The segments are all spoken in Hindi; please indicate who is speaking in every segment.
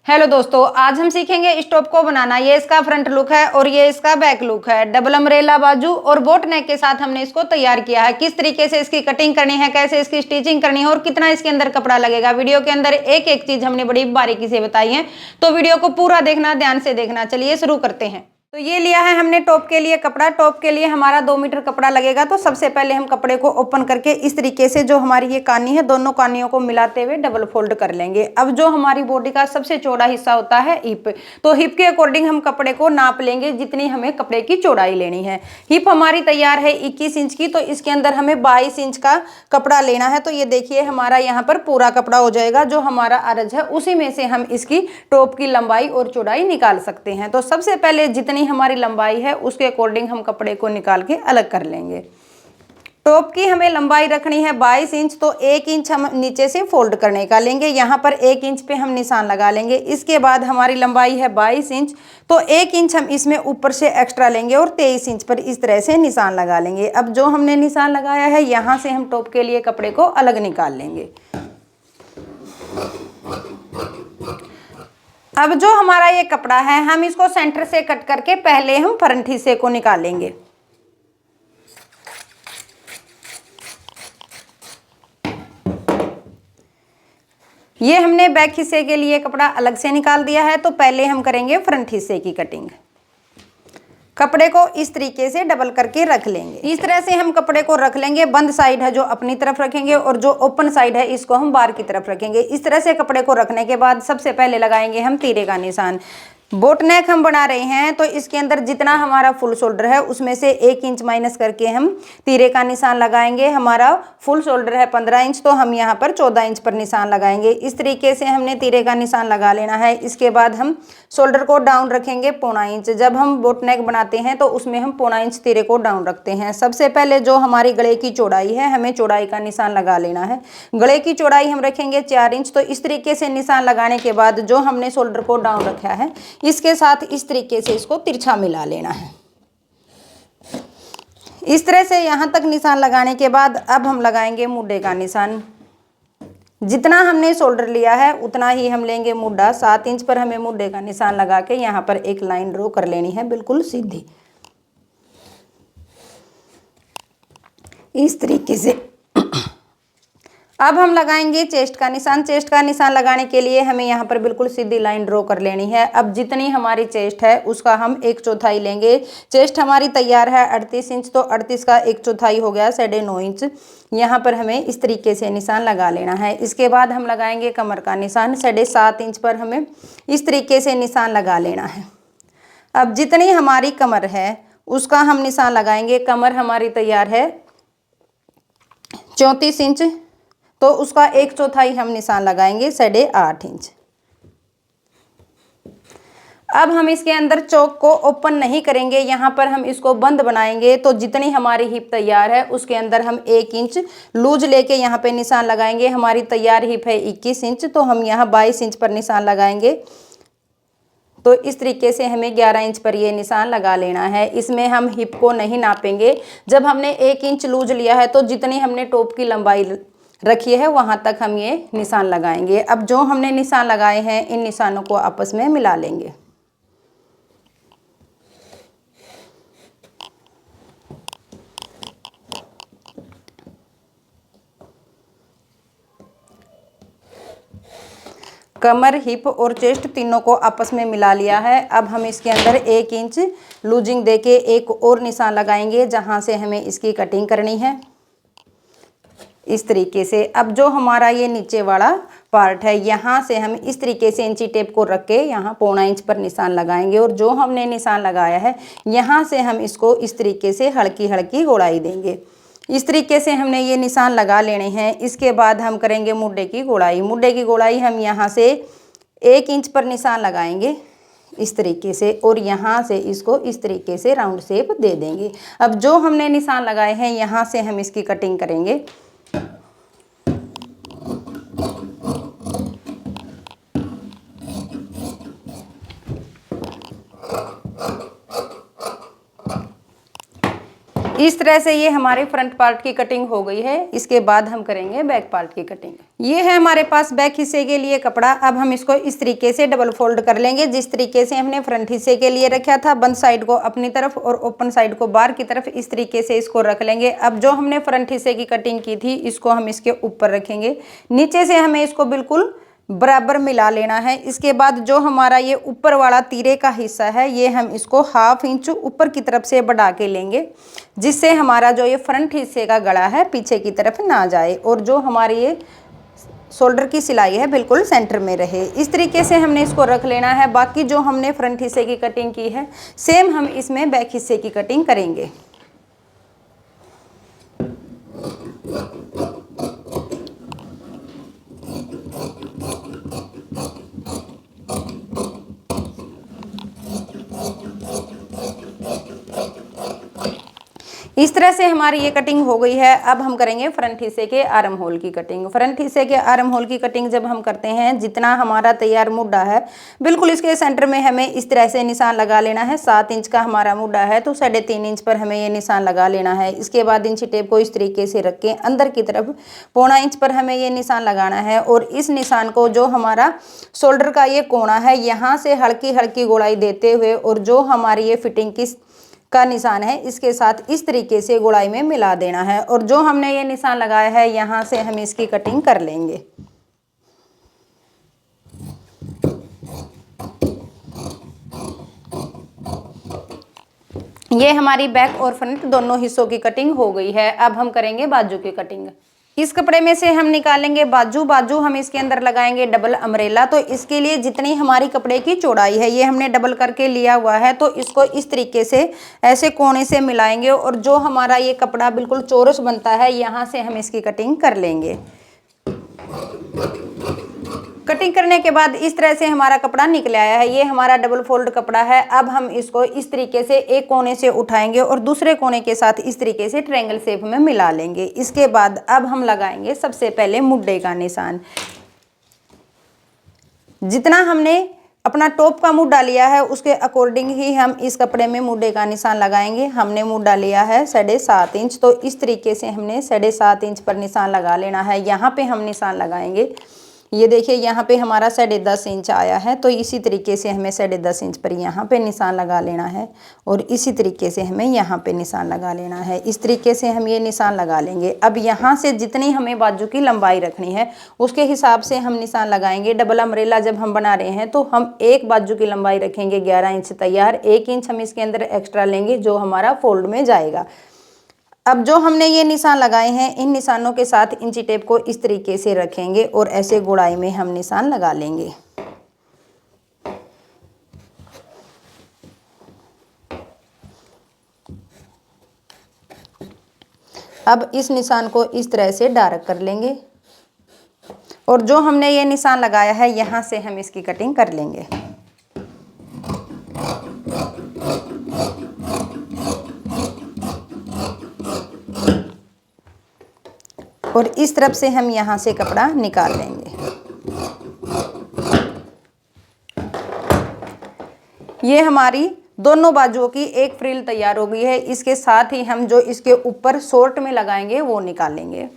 Speaker 1: हेलो दोस्तों, आज हम सीखेंगे इस टॉप को बनाना। ये इसका फ्रंट लुक है और ये इसका बैक लुक है। डबल अम्ब्रेला बाजू और बोट नेक के साथ हमने इसको तैयार किया है। किस तरीके से इसकी कटिंग करनी है, कैसे इसकी स्टिचिंग करनी है और कितना इसके अंदर कपड़ा लगेगा, वीडियो के अंदर एक एक चीज हमने बड़ी बारीकी से बताई है। तो वीडियो को पूरा देखना, ध्यान से देखना। चलिए शुरू करते हैं। तो ये लिया है हमने टॉप के लिए कपड़ा। टॉप के लिए हमारा 2 मीटर कपड़ा लगेगा। तो सबसे पहले हम कपड़े को ओपन करके इस तरीके से जो हमारी ये कानी है, दोनों कानियों को मिलाते हुए डबल फोल्ड कर लेंगे। अब जो हमारी बॉडी का सबसे चौड़ा हिस्सा होता है हिप, तो हिप के अकॉर्डिंग हम कपड़े को नाप लेंगे जितनी हमें कपड़े की चौड़ाई लेनी है। हिप हमारी तैयार है 21 इंच की, तो इसके अंदर हमें 22 इंच का कपड़ा लेना है। तो ये देखिए हमारा यहाँ पर पूरा कपड़ा हो जाएगा। जो हमारा अरज है उसी में से हम इसकी टॉप की लंबाई और चौड़ाई निकाल सकते हैं। तो सबसे पहले जितनी हमारी लंबाई है उसके अकॉर्डिंग हम कपड़े को निकाल के अलग कर लेंगे। टॉप की हमें लंबाई रखनी है 22 इंच, तो 1 इंच हम नीचे से फोल्ड करने का लेंगे। यहाँ पर 1 इंच पे हम निशान लगा लेंगे। इसके बाद हमारी लंबाई है 22 इंच, तो 1 इंच हम इसमें ऊपर से एक्स्ट्रा लेंगे और 23 इंच पर इस तरह से निशान लगा लेंगे। अब जो हमने निशान लगाया है यहाँ से हम टॉप के लिए कपड़े को अलग निकाल लेंगे। अब जो हमारा ये कपड़ा है हम इसको सेंटर से कट करके पहले हम फ्रंट हिस्से को निकालेंगे। ये हमने बैक हिस्से के लिए कपड़ा अलग से निकाल दिया है। तो पहले हम करेंगे फ्रंट हिस्से की कटिंग। कपड़े को इस तरीके से डबल करके रख लेंगे। इस तरह से हम कपड़े को रख लेंगे। बंद साइड है जो अपनी तरफ रखेंगे और जो ओपन साइड है इसको हम बाहर की तरफ रखेंगे। इस तरह से कपड़े को रखने के बाद सबसे पहले लगाएंगे हम तीरे का निशान। बोट नेक हम बना रहे हैं तो इसके अंदर जितना हमारा फुल शोल्डर है उसमें से 1 इंच माइनस करके हम तीरे का निशान लगाएंगे। हमारा फुल शोल्डर है 15 इंच, तो हम यहाँ पर 14 इंच पर निशान लगाएंगे। इस तरीके से हमने तीरे का निशान लगा लेना है। इसके बाद हम शोल्डर को डाउन रखेंगे 1.25 इंच। जब हम बोट नेक बनाते हैं तो उसमें हम 1.25 इंच तीरे को डाउन रखते हैं। सबसे पहले जो हमारी गले की चौड़ाई है हमें चौड़ाई का निशान लगा लेना है। गले की चौड़ाई हम रखेंगे 4 इंच। तो इस तरीके से निशान लगाने के बाद जो हमने शोल्डर को डाउन रखा है इसके साथ इस तरीके से इसको तिरछा मिला लेना है। इस तरह से यहां तक निशान लगाने के बाद अब हम लगाएंगे मुड्ढे का निशान। जितना हमने शोल्डर लिया है उतना ही हम लेंगे मुड्ढा। 7 इंच पर हमें मुड्ढे का निशान लगा के यहाँ पर एक लाइन ड्रॉ कर लेनी है, बिल्कुल सीधी इस तरीके से। अब हम लगाएंगे चेस्ट का निशान। चेस्ट का निशान लगाने के लिए हमें यहाँ पर बिल्कुल सीधी लाइन ड्रॉ कर लेनी है। अब जितनी हमारी चेस्ट है उसका हम 1/4 लेंगे। चेस्ट हमारी तैयार है 38 इंच, तो 38 का 1/4 हो गया 9.5 इंच। यहाँ पर हमें इस तरीके से निशान लगा लेना है। इसके बाद हम लगाएंगे कमर का निशान। 7.5 इंच पर हमें इस तरीके से निशान लगा लेना है। अब जितनी हमारी कमर है उसका हम निशान लगाएंगे। कमर हमारी तैयार है 34 इंच, तो उसका 1/4 हम निशान लगाएंगे 8.5 इंच। अब हम इसके अंदर चौक को ओपन नहीं करेंगे, यहाँ पर हम इसको बंद बनाएंगे। तो जितनी हमारी हिप तैयार है उसके अंदर हम 1 इंच लूज लेके यहाँ पे निशान लगाएंगे। हमारी तैयार हिप है 21 इंच, तो हम यहाँ 22 इंच पर निशान लगाएंगे। तो इस तरीके से हमें 11 इंच पर ये निशान लगा लेना है। इसमें हम हिप को नहीं नापेंगे। जब हमने 1 इंच लूज लिया है तो जितनी हमने टॉप की लंबाई रखी है वहां तक हम ये निशान लगाएंगे। अब जो हमने निशान लगाए हैं इन निशानों को आपस में मिला लेंगे। कमर, हिप और चेस्ट तीनों को आपस में मिला लिया है। अब हम इसके अंदर 1 इंच लूजिंग देके एक और निशान लगाएंगे जहां से हमें इसकी कटिंग करनी है इस तरीके से। अब जो हमारा ये नीचे वाला पार्ट है यहाँ से हम इस तरीके से इंची टेप को रख के यहाँ 1.25 इंच पर निशान लगाएंगे और जो हमने निशान लगाया है यहाँ से हम इसको इस तरीके से हल्की हल्की गोलाई देंगे। इस तरीके से हमने ये निशान लगा लेने हैं। इसके बाद हम करेंगे मुड्ढे की गोलाई। मुड्ढे की गोलाई हम यहाँ से 1 इंच पर निशान लगाएंगे इस तरीके से और यहाँ से इसको इस तरीके से राउंड शेप दे देंगे। अब जो हमने निशान लगाए हैं यहाँ से हम इसकी कटिंग करेंगे। इस तरह से ये हमारे फ्रंट पार्ट की कटिंग हो गई है। इसके बाद हम करेंगे बैक पार्ट की कटिंग। ये है हमारे पास बैक हिस्से के लिए कपड़ा। अब हम इसको इस तरीके से डबल फोल्ड कर लेंगे, जिस तरीके से हमने फ्रंट हिस्से के लिए रखा था। बंद साइड को अपनी तरफ और ओपन साइड को बाहर की तरफ इस तरीके से इसको रख लेंगे। अब जो हमने फ्रंट हिस्से की कटिंग की थी इसको हम इसके ऊपर रखेंगे। नीचे से हमें इसको बिल्कुल बराबर मिला लेना है। इसके बाद जो हमारा ये ऊपर वाला तीरे का हिस्सा है ये हम इसको 1/2 इंच ऊपर की तरफ से बढ़ा के लेंगे, जिससे हमारा जो ये फ्रंट हिस्से का गला है पीछे की तरफ ना जाए और जो हमारी ये शोल्डर की सिलाई है बिल्कुल सेंटर में रहे। इस तरीके से हमने इसको रख लेना है। बाकी जो हमने फ्रंट हिस्से की कटिंग की है सेम हम इसमें बैक हिस्से की कटिंग करेंगे। इस तरह से हमारी ये कटिंग हो गई है। अब हम करेंगे फ्रंट हिस्से के आर्म होल की कटिंग। फ्रंट हिस्से के आर्म होल की कटिंग जब हम करते हैं, जितना हमारा तैयार मुड्ढा है बिल्कुल इसके सेंटर में हमें इस तरह से निशान लगा लेना है। 7 इंच का हमारा मुड्ढा है तो 3.5 इंच पर हमें ये निशान लगा लेना है। इसके बाद इंची टेप को इस तरीके से रख के अंदर की तरफ 1/4 इंच पर हमें ये निशान लगाना है और इस निशान को जो हमारा शोल्डर का ये कोना है यहाँ से हल्की हल्की गोलाई देते हुए और जो हमारी ये फिटिंग का निशान है इसके साथ इस तरीके से गोलाई में मिला देना है और जो हमने ये निशान लगाया है यहाँ से हम इसकी कटिंग कर लेंगे। ये हमारी बैक और फ्रंट दोनों हिस्सों की कटिंग हो गई है। अब हम करेंगे बाजू की कटिंग। इस कपड़े में से हम निकालेंगे बाजू हम इसके अंदर लगाएंगे डबल अम्ब्रेला। तो इसके लिए जितनी हमारी कपड़े की चौड़ाई है ये हमने डबल करके लिया हुआ है, तो इसको इस तरीके से ऐसे कोने से मिलाएंगे और जो हमारा ये कपड़ा बिल्कुल चौरस बनता है यहाँ से हम इसकी कटिंग कर लेंगे। कटिंग करने के बाद इस तरह से हमारा कपड़ा निकल आया है। ये हमारा डबल फोल्ड कपड़ा है। अब हम इसको इस तरीके से एक कोने से उठाएंगे और दूसरे कोने के साथ इस तरीके से ट्रायंगल शेप में मिला लेंगे। इसके बाद अब हम लगाएंगे सबसे पहले मुड्ढे का निशान। जितना हमने अपना टॉप का मुड्ढा लिया है उसके अकॉर्डिंग ही हम इस कपड़े में मुड्ढे का निशान लगाएंगे। हमने मुड्ढा लिया है 7.5 इंच, तो इस तरीके से हमने 7.5 इंच पर निशान लगा लेना है। यहाँ पे हम निशान लगाएंगे। ये देखिए यहाँ पे हमारा 10.5 इंच आया है, तो इसी तरीके से हमें 10.5 इंच पर यहाँ पे निशान लगा लेना है और इसी तरीके से हमें यहाँ पे निशान लगा लेना है। इस तरीके से हम ये निशान लगा लेंगे। अब यहाँ से जितनी हमें बाजू की लंबाई रखनी है उसके हिसाब से हम निशान लगाएंगे। डबल अम्ब्रेला जब हम बना रहे हैं तो हम एक बाजू की लंबाई रखेंगे 11 इंच तैयार, 1 इंच हम इसके अंदर एक्स्ट्रा लेंगे जो हमारा फोल्ड में जाएगा। अब जो हमने ये निशान लगाए हैं इन निशानों के साथ इंची टेप को इस तरीके से रखेंगे और ऐसे गोलाई में हम निशान लगा लेंगे। अब इस निशान को इस तरह से डार्क कर लेंगे और जो हमने ये निशान लगाया है यहाँ से हम इसकी कटिंग कर लेंगे। और इस तरफ से हम यहाँ से कपड़ा निकाल लेंगे। ये हमारी दोनों बाजुओं की एक फ्रिल तैयार हो गई है। इसके साथ ही हम जो इसके ऊपर शॉर्ट में लगाएंगे वो निकालेंगे।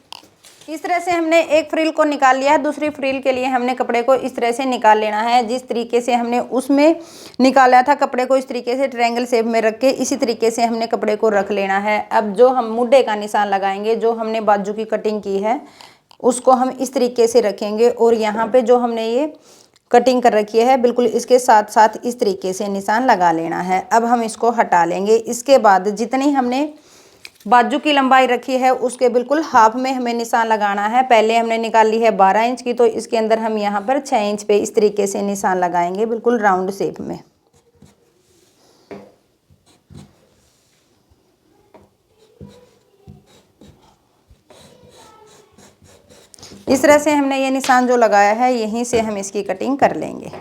Speaker 1: इस तरह से हमने एक फ्रिल को निकाल लिया है। दूसरी फ्रिल के लिए हमने कपड़े को इस तरह से निकाल लेना है। जिस तरीके से हमने उसमें निकाला था कपड़े को इस तरीके से ट्रायंगल शेप में रख के इसी तरीके से हमने कपड़े को रख लेना है। अब जो हम मुड्ढे का निशान लगाएंगे, जो हमने बाजू की कटिंग की है उसको हम इस तरीके से रखेंगे और यहाँ पे जो हमने ये कटिंग कर रखी है बिल्कुल इसके साथ साथ इस तरीके से निशान लगा लेना है। अब हम इसको हटा लेंगे। इसके बाद जितनी हमने बाजू की लंबाई रखी है उसके बिल्कुल हाफ में हमें निशान लगाना है। पहले हमने निकाल ली है 12 इंच की, तो इसके अंदर हम यहाँ पर 6 इंच पे इस तरीके से निशान लगाएंगे बिल्कुल राउंड शेप में। इस तरह से हमने ये निशान जो लगाया है यहीं से हम इसकी कटिंग कर लेंगे।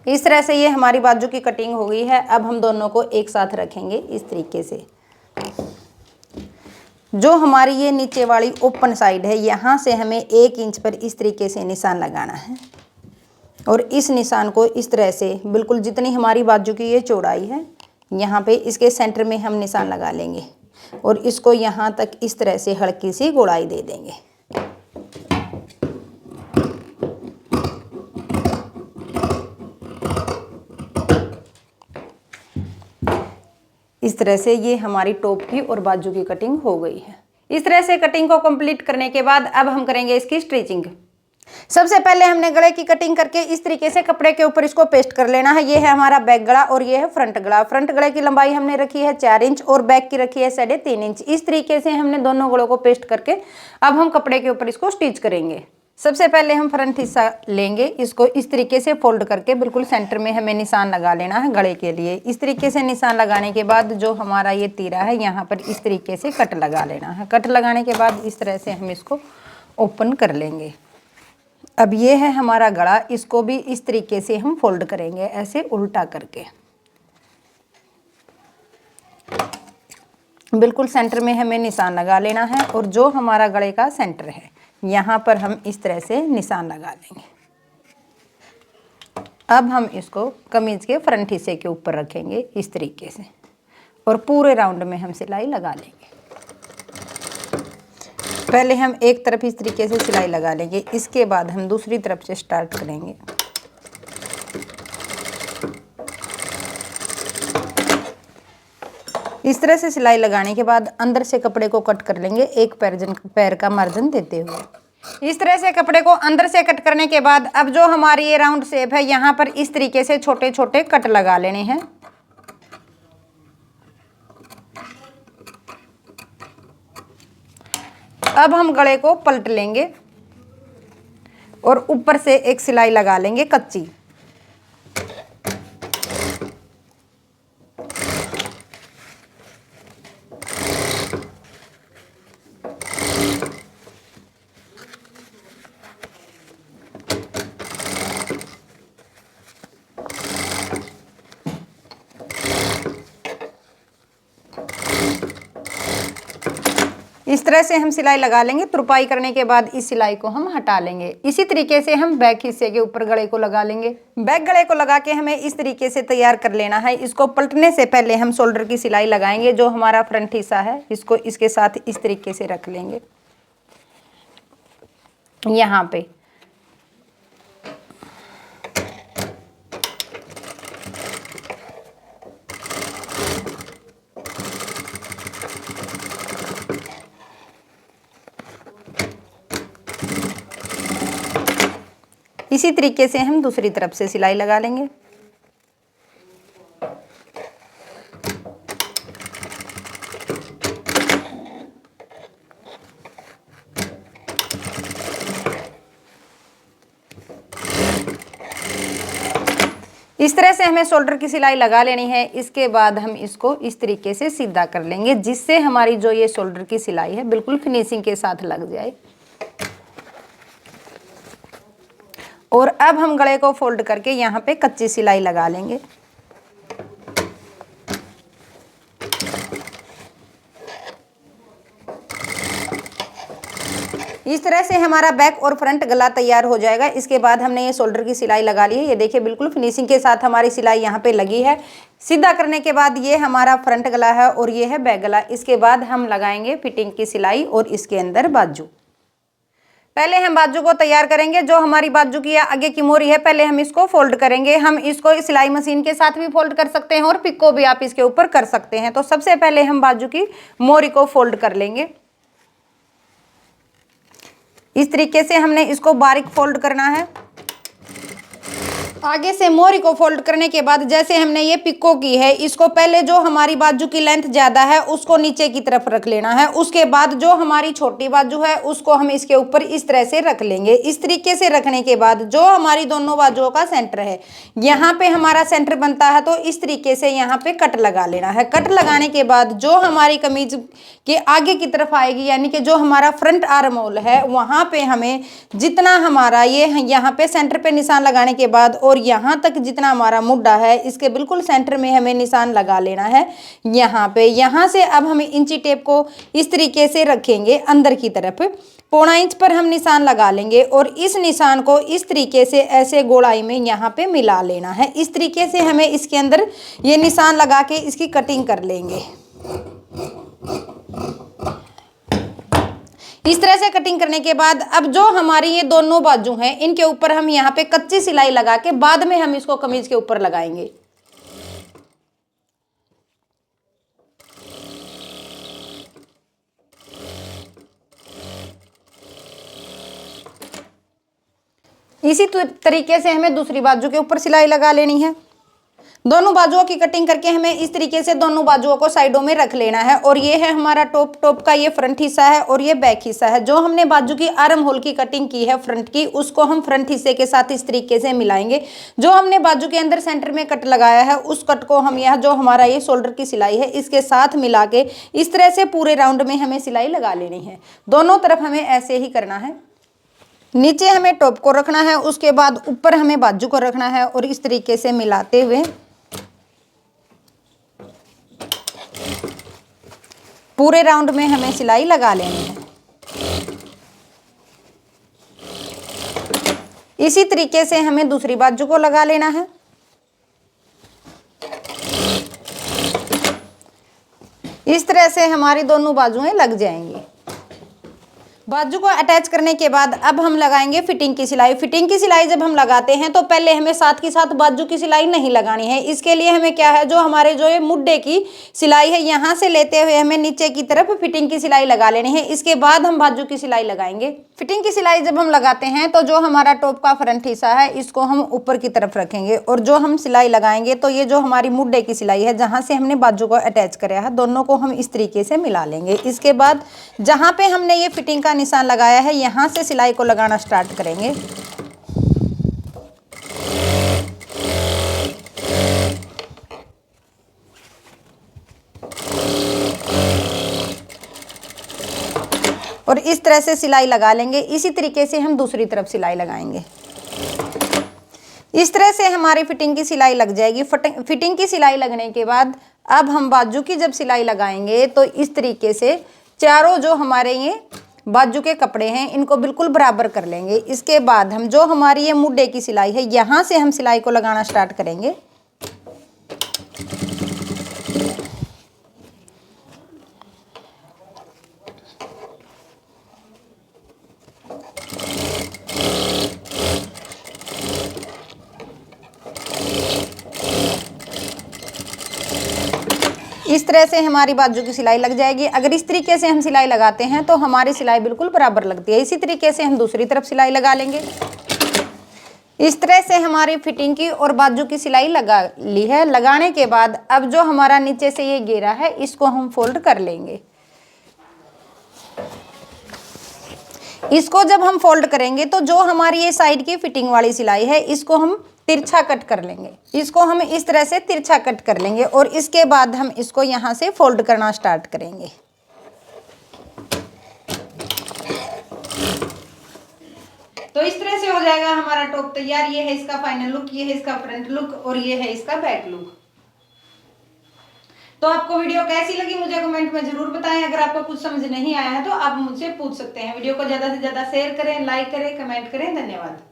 Speaker 1: इस तरह से ये हमारी बाजू की कटिंग हो गई है। अब हम दोनों को एक साथ रखेंगे इस तरीके से। जो हमारी ये नीचे वाली ओपन साइड है यहाँ से हमें 1 इंच पर इस तरीके से निशान लगाना है और इस निशान को इस तरह से बिल्कुल जितनी हमारी बाजू की ये चौड़ाई है यहाँ पे इसके सेंटर में हम निशान लगा लेंगे और इसको यहाँ तक इस तरह से हल्की सी गोलाई दे देंगे। इस तरह से ये हमारी टॉप की और बाजू की कटिंग हो गई है। इस तरह से कटिंग को कंप्लीट करने के बाद अब हम करेंगे इसकी स्टिचिंग। सबसे पहले हमने गले की कटिंग करके इस तरीके से कपड़े के ऊपर इसको पेस्ट कर लेना है। ये है हमारा बैक गला और ये है फ्रंट गला। फ्रंट गले की लंबाई हमने रखी है 4 इंच और बैक की रखी है 3.5 इंच। इस तरीके से हमने दोनों गलों को पेस्ट करके अब हम कपड़े के ऊपर इसको स्टिच करेंगे। सबसे पहले हम फ्रंट हिस्सा लेंगे, इसको इस तरीके से फोल्ड करके बिल्कुल सेंटर में हमें निशान लगा लेना है गले के लिए। इस तरीके से निशान लगाने के बाद जो हमारा ये तीरा है यहाँ पर इस तरीके से कट लगा लेना है। कट लगाने के बाद इस तरह से हम इसको ओपन कर लेंगे। अब ये है हमारा गला, इसको भी इस तरीके से हम फोल्ड करेंगे ऐसे उल्टा करके। बिल्कुल सेंटर में हमें निशान लगा लेना है और जो हमारा गले का सेंटर है यहाँ पर हम इस तरह से निशान लगा लेंगे। अब हम इसको कमीज के फ्रंट हिस्से के ऊपर रखेंगे इस तरीके से और पूरे राउंड में हम सिलाई लगा लेंगे। पहले हम एक तरफ इस तरीके से सिलाई लगा लेंगे, इसके बाद हम दूसरी तरफ से स्टार्ट करेंगे। इस तरह से सिलाई लगाने के बाद अंदर से कपड़े को कट कर लेंगे एक पैर का मार्जिन देते हुए। इस तरह से कपड़े को अंदर से कट करने के बाद अब जो हमारी ये राउंड शेप है यहाँ पर इस तरीके से छोटे छोटे कट लगा लेने हैं। अब हम गले को पलट लेंगे और ऊपर से एक सिलाई लगा लेंगे कच्ची। इस तरह से हम सिलाई लगा लेंगे। तुरपाई करने के बाद इस सिलाई को हम हटा लेंगे। इसी तरीके से हम बैक हिस्से के ऊपर गले को लगा लेंगे। बैक गले को लगा के हमें इस तरीके से तैयार कर लेना है। इसको पलटने से पहले हम शोल्डर की सिलाई लगाएंगे। जो हमारा फ्रंट हिस्सा है इसको इसके साथ इस तरीके से रख लेंगे यहाँ पे। इसी तरीके से हम दूसरी तरफ से सिलाई लगा लेंगे। इस तरह से हमें शोल्डर की सिलाई लगा लेनी है। इसके बाद हम इसको इस तरीके से सीधा कर लेंगे जिससे हमारी जो ये शोल्डर की सिलाई है बिल्कुल फिनिशिंग के साथ लग जाए। और अब हम गले को फोल्ड करके यहाँ पे कच्ची सिलाई लगा लेंगे। इस तरह से हमारा बैक और फ्रंट गला तैयार हो जाएगा। इसके बाद हमने ये शोल्डर की सिलाई लगा ली है। ये देखिए बिल्कुल फिनिशिंग के साथ हमारी सिलाई यहाँ पे लगी है। सीधा करने के बाद ये हमारा फ्रंट गला है और ये है बैक गला। इसके बाद हम लगाएंगे फिटिंग की सिलाई और इसके अंदर बाजू। पहले हम बाजू को तैयार करेंगे। जो हमारी बाजू की आगे की मोरी है पहले हम इसको फोल्ड करेंगे। हम इसको सिलाई मशीन के साथ भी फोल्ड कर सकते हैं और पिको भी आप इसके ऊपर कर सकते हैं। तो सबसे पहले हम बाजू की मोरी को फोल्ड कर लेंगे। इस तरीके से हमने इसको बारीक फोल्ड करना है। आगे से मोरी को फोल्ड करने के बाद जैसे हमने ये पिको की है इसको पहले जो हमारी बाजू की लेंथ ज़्यादा है उसको नीचे की तरफ रख लेना है। उसके बाद जो हमारी छोटी बाजू है उसको हम इसके ऊपर इस तरह से रख लेंगे। इस तरीके से रखने के बाद जो हमारी दोनों बाजुओं का सेंटर है यहाँ पे हमारा सेंटर बनता है तो इस तरीके से यहाँ पे कट लगा लेना है। कट लगाने के बाद जो हमारी कमीज के आगे की तरफ आएगी यानी कि जो हमारा फ्रंट आर्म होल है वहाँ पे हमें जितना हमारा ये यहाँ पे सेंटर पे निशान लगाने के बाद और और यहाँ तक जितना हमारा मुड्ढा है इसके बिल्कुल सेंटर में हमें निशान लगा लेना है यहाँ पे। यहाँ से अब हम इंची टेप को इस तरीके से रखेंगे अंदर की तरफ, 1.25 इंच पर हम निशान लगा लेंगे और इस निशान को इस तरीके से ऐसे गोलाई में यहाँ पे मिला लेना है। इस तरीके से हमें इसके अंदर ये निशान लगा के इसकी कटिंग कर लेंगे। इस तरह से कटिंग करने के बाद अब जो हमारी ये दोनों बाजू हैं इनके ऊपर हम यहाँ पे कच्ची सिलाई लगा के बाद में हम इसको कमीज के ऊपर लगाएंगे। इसी तरीके से हमें दूसरी बाजू के ऊपर सिलाई लगा लेनी है। दोनों बाजुओं की कटिंग करके हमें इस तरीके से दोनों बाजुओं को साइडों में रख लेना है। और ये है हमारा टॉप का ये फ्रंट हिस्सा है और ये बैक हिस्सा है। जो हमने बाजू की आर्म होल की कटिंग की है फ्रंट की, उसको हम फ्रंट हिस्से के साथ इस तरीके से मिलाएंगे। जो हमने बाजू के अंदर सेंटर में कट लगाया है उस कट को हम यह जो हमारा ये शोल्डर की सिलाई है इसके साथ मिला के इस तरह से पूरे राउंड में हमें सिलाई लगा लेनी है। दोनों तरफ हमें ऐसे ही करना है। नीचे हमें टॉप को रखना है, उसके बाद ऊपर हमें बाजू को रखना है और इस तरीके से मिलाते हुए पूरे राउंड में हमें सिलाई लगा लेनी है। इसी तरीके से हमें दूसरी बाजू को लगा लेना है। इस तरह से हमारी दोनों बाजुएं लग जाएंगी। बाजू को अटैच करने के बाद अब हम लगाएंगे फिटिंग की सिलाई। फिटिंग की सिलाई जब हम लगाते हैं तो पहले हमें साथ के साथ बाजू की सिलाई नहीं लगानी है। इसके लिए हमें क्या है, जो हमारे जो ये मुड्ढे की सिलाई है यहाँ से लेते हुए हमें नीचे की तरफ फिटिंग की सिलाई लगा लेनी है। इसके बाद हम बाजू की सिलाई लगाएंगे। फिटिंग की सिलाई जब हम लगाते हैं तो जो हमारा टॉप का फ्रंट हिस्सा है इसको हम ऊपर की तरफ रखेंगे और जो हम सिलाई लगाएंगे तो ये जो हमारी मुड्ढे की सिलाई है जहाँ से हमने बाजू को अटैच कराया है दोनों को हम इस तरीके से मिला लेंगे। इसके बाद जहाँ पे हमने ये फिटिंग का निशान लगाया है यहाँ से सिलाई को लगाना स्टार्ट करेंगे। और इस तरह से सिलाई लगा लेंगे। इसी तरीके से हम दूसरी तरफ सिलाई लगाएंगे। इस तरह से हमारी फिटिंग की सिलाई लग जाएगी। फिटिंग की सिलाई लगने के बाद अब हम बाजू की जब सिलाई लगाएंगे तो इस तरीके से चारों जो हमारे ये बाजू के कपड़े हैं इनको बिल्कुल बराबर कर लेंगे। इसके बाद हम जो हमारी ये मुड्ढे की सिलाई है यहाँ से हम सिलाई को लगाना स्टार्ट करेंगे। इस तरह से हमारी बाजू की सिलाई लग जाएगी। अगर इस तरीके से हम सिलाई लगाते हैं तो हमारी सिलाई बिल्कुल बराबर लगती है। इसी तरीके से हम दूसरी तरफ सिलाई लगा लेंगे। इस तरह से हमारी फिटिंग की और बाजू की सिलाई लगा ली है। लगाने के बाद अब जो हमारा नीचे से ये घेरा है इसको हम फोल्ड कर लेंगे। इसको जब हम फोल्ड करेंगे तो जो हमारी ये साइड की फिटिंग वाली सिलाई है इसको हम तिरछा कट कर लेंगे। इसको हम इस तरह से तिरछा कट कर लेंगे और इसके बाद हम इसको यहाँ से फोल्ड करना स्टार्ट करेंगे। तो इस तरह से हो जाएगा हमारा टॉप तैयार। ये है इसका फाइनल लुक, ये है इसका फ्रंट लुक और ये है इसका बैक लुक। तो आपको वीडियो कैसी लगी मुझे कमेंट में जरूर बताएं। अगर आपको कुछ समझ नहीं आया है तो आप मुझसे पूछ सकते हैं। वीडियो को ज्यादा से ज्यादा शेयर करें, लाइक करें, कमेंट करें। धन्यवाद।